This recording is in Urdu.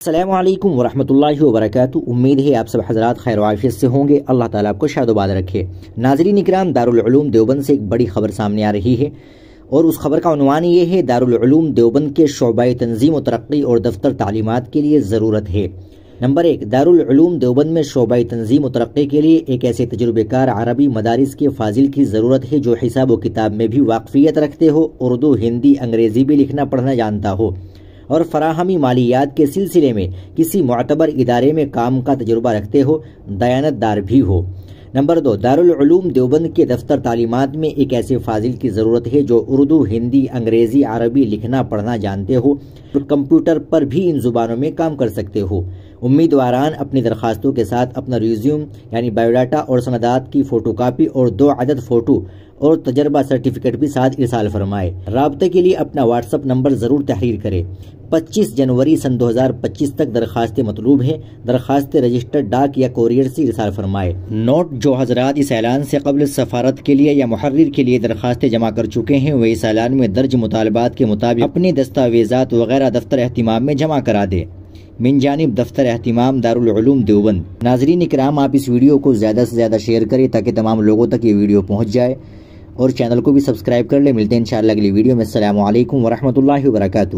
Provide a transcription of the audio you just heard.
السلام علیکم ورحمۃ اللہ وبرکاتہ۔ امید ہے آپ سب حضرات خیر و عافیت سے ہوں گے۔ اللہ تعالیٰ آپ کو شاد و باد رکھے۔ ناظرین اکرام، دارالعلوم دیوبند سے ایک بڑی خبر سامنے آ رہی ہے اور اس خبر کا عنوان یہ ہے: دارالعلوم دیوبند کے شعبہ تنظیم و ترقی اور دفتر تعلیمات کے لیے ضرورت ہے۔ نمبر 1، دارالعلوم دیوبند میں شعبہ تنظیم و ترقی کے لیے ایک ایسے تجربہ کار عربی مدارس کے فاضل کی ضرورت ہے جو حساب و کتاب میں بھی واقفیت رکھتے ہو، اردو، ہندی، انگریزی بھی لکھنا پڑھنا جانتا ہو اور فراہمی مالیات کے سلسلے میں کسی معتبر ادارے میں کام کا تجربہ رکھتے ہو، دیانت دار بھی ہو۔ نمبر 2، دارالعلوم دیوبند کے دفتر تعلیمات میں ایک ایسے فاضل کی ضرورت ہے جو اردو، ہندی، انگریزی، عربی لکھنا پڑھنا جانتے ہو اور کمپیوٹر پر بھی ان زبانوں میں کام کر سکتے ہو۔ امیدواران اپنی درخواستوں کے ساتھ اپنا ریزیوم یعنی بایو ڈاٹا اور سندات کی فوٹو کاپی اور 2 عدد فوٹو اور تجربہ سرٹیفکیٹ بھی ساتھ ارسال فرمائے۔ رابطے کے لیے اپنا واٹس ایپ نمبر ضرور تحریر کرے۔ 25 جنوری سن 2025 تک درخواستیں مطلوب ہیں۔ درخواستیں رجسٹرڈ ڈاک یا کوریئر سے ارسال فرمائے۔ نوٹ: جو حضرات اس اعلان سے قبل سفارت کے لیے یا محرر کے لیے درخواستیں جمع کر چکے ہیں وہ اس اعلان میں درج مطالبات کے مطابق اپنے دستاویزات وغیرہ دفتر اہتمام میں جمع کرا دیں۔ من جانب دفتر اہتمام دارالعلوم دیوبند۔ ناظرین اکرام، آپ اس ویڈیو کو زیادہ سے زیادہ شیئر کریں تاکہ تمام لوگوں تک یہ ویڈیو پہنچ جائے اور چینل کو بھی سبسکرائب کر لیں۔ ملتے ہیں انشاءاللہ اگلی ویڈیو میں۔ السلام علیکم ورحمۃ اللہ وبرکاتہ۔